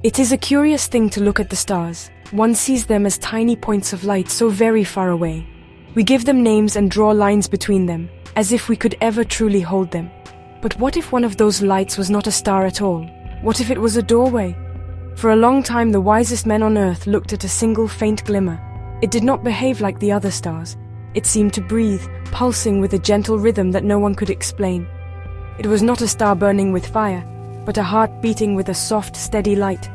It is a curious thing to look at the stars. One sees them as tiny points of light so very far away. We give them names and draw lines between them, as if we could ever truly hold them. But what if one of those lights was not a star at all? What if it was a doorway? For a long time, the wisest men on earth looked at a single faint glimmer. It did not behave like the other stars. It seemed to breathe, pulsing with a gentle rhythm that no one could explain. It was not a star burning with fire, but a heart beating with a soft, steady light,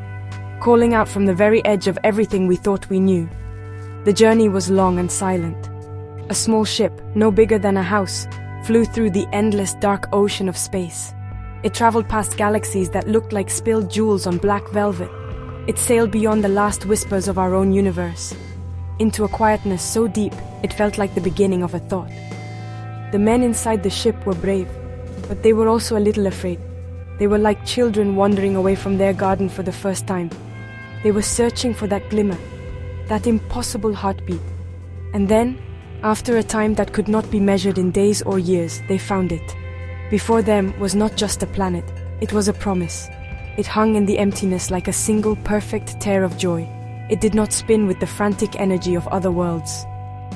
calling out from the very edge of everything we thought we knew. The journey was long and silent. A small ship, no bigger than a house, flew through the endless dark ocean of space. It traveled past galaxies that looked like spilled jewels on black velvet. It sailed beyond the last whispers of our own universe, into a quietness so deep it felt like the beginning of a thought. The men inside the ship were brave, but they were also a little afraid. They were like children wandering away from their garden for the first time. They were searching for that glimmer, that impossible heartbeat. And then, after a time that could not be measured in days or years, they found it. Before them was not just a planet, it was a promise. It hung in the emptiness like a single perfect tear of joy. It did not spin with the frantic energy of other worlds.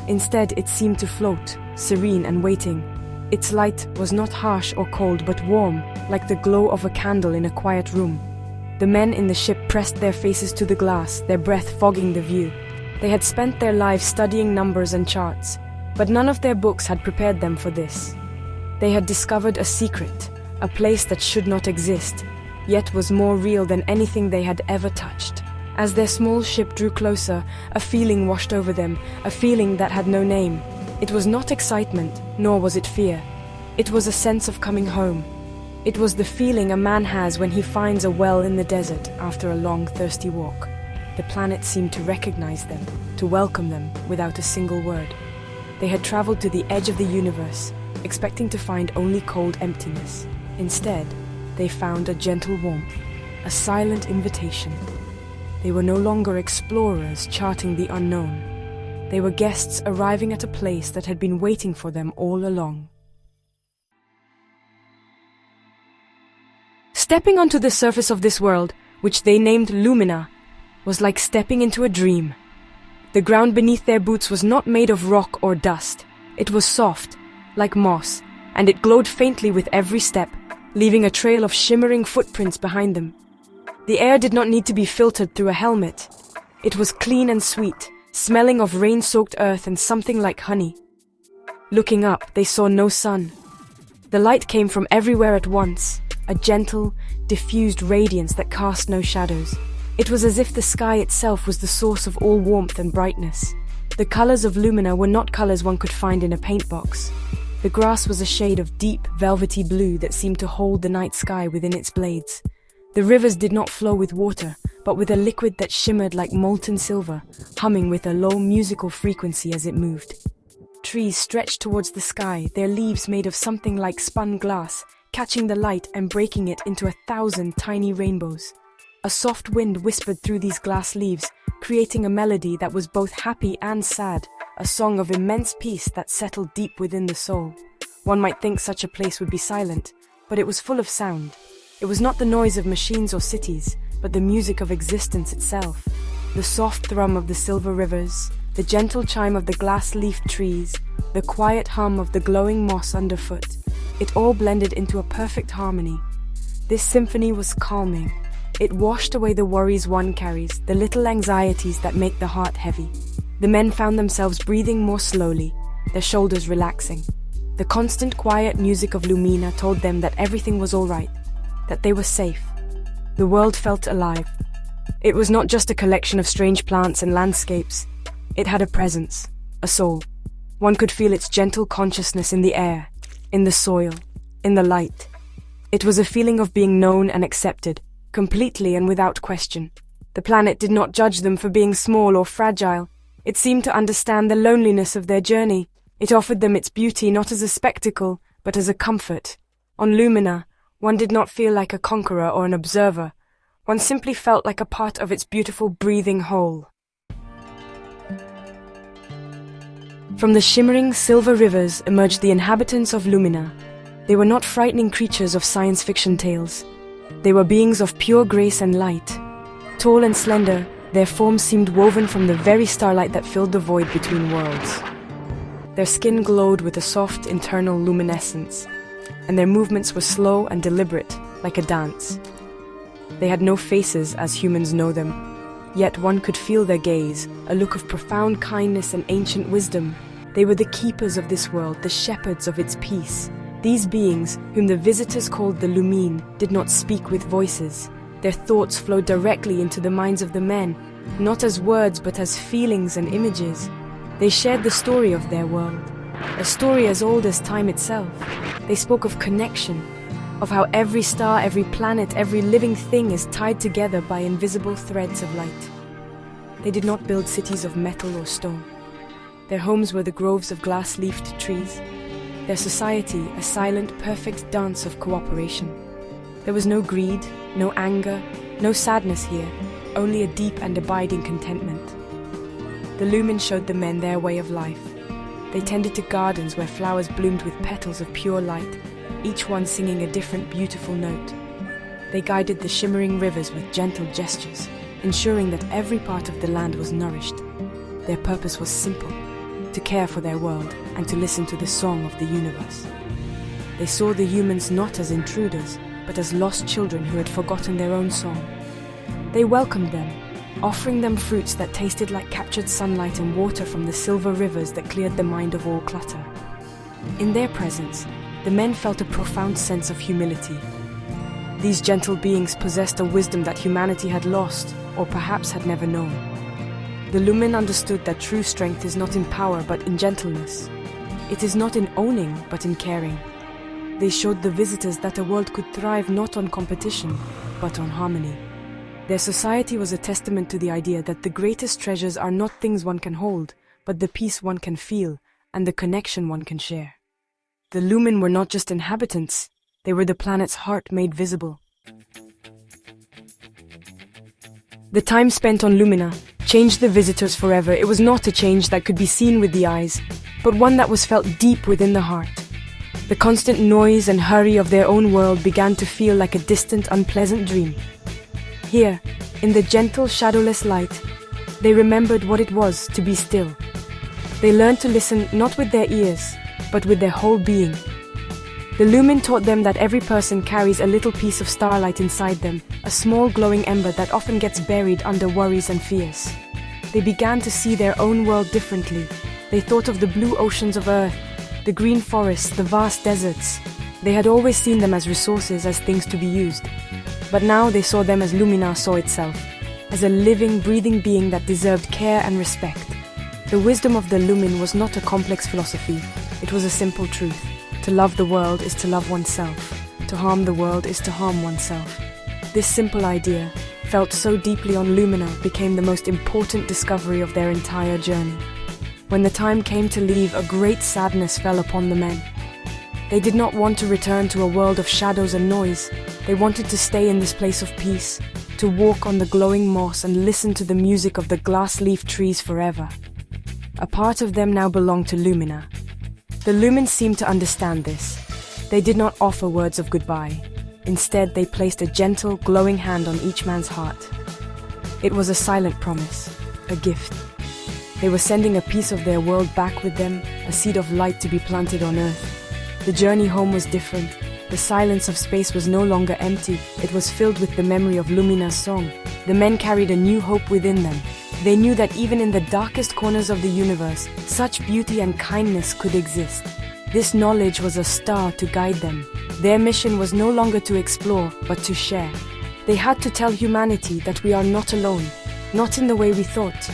Instead, it seemed to float, serene and waiting. Its light was not harsh or cold, but warm, like the glow of a candle in a quiet room. The men in the ship pressed their faces to the glass, their breath fogging the view. They had spent their lives studying numbers and charts, but none of their books had prepared them for this. They had discovered a secret, a place that should not exist, yet was more real than anything they had ever touched. As their small ship drew closer, a feeling washed over them, a feeling that had no name. It was not excitement, nor was it fear. It was a sense of coming home. It was the feeling a man has when he finds a well in the desert after a long, thirsty walk. The planet seemed to recognize them, to welcome them without a single word. They had traveled to the edge of the universe, expecting to find only cold emptiness. Instead, they found a gentle warmth, a silent invitation. They were no longer explorers charting the unknown. They were guests arriving at a place that had been waiting for them all along. Stepping onto the surface of this world, which they named Lumina, was like stepping into a dream. The ground beneath their boots was not made of rock or dust. It was soft, like moss, and it glowed faintly with every step, leaving a trail of shimmering footprints behind them. The air did not need to be filtered through a helmet. It was clean and sweet, smelling of rain-soaked earth and something like honey. Looking up, they saw no sun. The light came from everywhere at once, a gentle, diffused radiance that cast no shadows. It was as if the sky itself was the source of all warmth and brightness. The colors of Lumina were not colors one could find in a paint box. The grass was a shade of deep, velvety blue that seemed to hold the night sky within its blades. The rivers did not flow with water, but with a liquid that shimmered like molten silver, humming with a low musical frequency as it moved. Trees stretched towards the sky, their leaves made of something like spun glass, catching the light and breaking it into 1,000 tiny rainbows. A soft wind whispered through these glass leaves, creating a melody that was both happy and sad, a song of immense peace that settled deep within the soul. One might think such a place would be silent, but it was full of sound. It was not the noise of machines or cities, but the music of existence itself. The soft thrum of the silver rivers, the gentle chime of the glass-leafed trees, the quiet hum of the glowing moss underfoot. It all blended into a perfect harmony. This symphony was calming. It washed away the worries one carries, the little anxieties that make the heart heavy. The men found themselves breathing more slowly, their shoulders relaxing. The constant quiet music of Lumina told them that everything was all right, that they were safe. The world felt alive. It was not just a collection of strange plants and landscapes. It had a presence, a soul. One could feel its gentle consciousness in the air, in the soil, in the light. It was a feeling of being known and accepted, completely and without question. The planet did not judge them for being small or fragile. It seemed to understand the loneliness of their journey. It offered them its beauty not as a spectacle, but as a comfort. On Lumina, one did not feel like a conqueror or an observer. One simply felt like a part of its beautiful, breathing whole. From the shimmering silver rivers emerged the inhabitants of Lumina. They were not frightening creatures of science fiction tales. They were beings of pure grace and light. Tall and slender, their forms seemed woven from the very starlight that filled the void between worlds. Their skin glowed with a soft internal luminescence, and their movements were slow and deliberate, like a dance. They had no faces as humans know them, yet one could feel their gaze, a look of profound kindness and ancient wisdom. They were the keepers of this world, the shepherds of its peace. These beings, whom the visitors called the Lumine, did not speak with voices. Their thoughts flowed directly into the minds of the men, not as words but as feelings and images. They shared the story of their world, a story as old as time itself. They spoke of connection, of how every star, every planet, every living thing is tied together by invisible threads of light. They did not build cities of metal or stone. Their homes were the groves of glass-leafed trees. Their society, a silent, perfect dance of cooperation. There was no greed, no anger, no sadness here, only a deep and abiding contentment. The Lumen showed the men their way of life. They tended to gardens where flowers bloomed with petals of pure light, each one singing a different beautiful note. They guided the shimmering rivers with gentle gestures, ensuring that every part of the land was nourished. Their purpose was simple: to care for their world and to listen to the song of the universe. They saw the humans not as intruders, but as lost children who had forgotten their own song. They welcomed them, offering them fruits that tasted like captured sunlight and water from the silver rivers that cleared the mind of all clutter. In their presence, the men felt a profound sense of humility. These gentle beings possessed a wisdom that humanity had lost, or perhaps had never known. The Lumen understood that true strength is not in power but in gentleness. It is not in owning but in caring. They showed the visitors that a world could thrive not on competition, but on harmony. Their society was a testament to the idea that the greatest treasures are not things one can hold, but the peace one can feel and the connection one can share. The Lumen were not just inhabitants, they were the planet's heart made visible. The time spent on Lumina changed the visitors forever. It was not a change that could be seen with the eyes, but one that was felt deep within the heart. The constant noise and hurry of their own world began to feel like a distant, unpleasant dream. Here, in the gentle, shadowless light, they remembered what it was to be still. They learned to listen not with their ears, but with their whole being. The Lumen taught them that every person carries a little piece of starlight inside them, a small glowing ember that often gets buried under worries and fears. They began to see their own world differently. They thought of the blue oceans of Earth, the green forests, the vast deserts. They had always seen them as resources, as things to be used. But now they saw them as Lumina saw itself, as a living, breathing being that deserved care and respect. The wisdom of the Lumen was not a complex philosophy, it was a simple truth. To love the world is to love oneself. To harm the world is to harm oneself. This simple idea, felt so deeply on Lumina, became the most important discovery of their entire journey. When the time came to leave, a great sadness fell upon the men. They did not want to return to a world of shadows and noise. They wanted to stay in this place of peace, to walk on the glowing moss and listen to the music of the glass-leaf trees forever. A part of them now belonged to Lumina. The Lumen seemed to understand this. They did not offer words of goodbye. Instead, they placed a gentle, glowing hand on each man's heart. It was a silent promise, a gift. They were sending a piece of their world back with them, a seed of light to be planted on Earth. The journey home was different. The silence of space was no longer empty. It was filled with the memory of Lumina's song. The men carried a new hope within them. They knew that even in the darkest corners of the universe, such beauty and kindness could exist. This knowledge was a star to guide them. Their mission was no longer to explore, but to share. They had to tell humanity that we are not alone, not in the way we thought.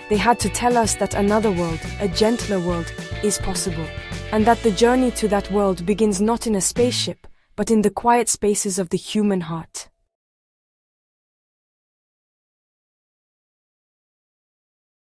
They had to tell us that another world, a gentler world, is possible, and that the journey to that world begins not in a spaceship, but in the quiet spaces of the human heart.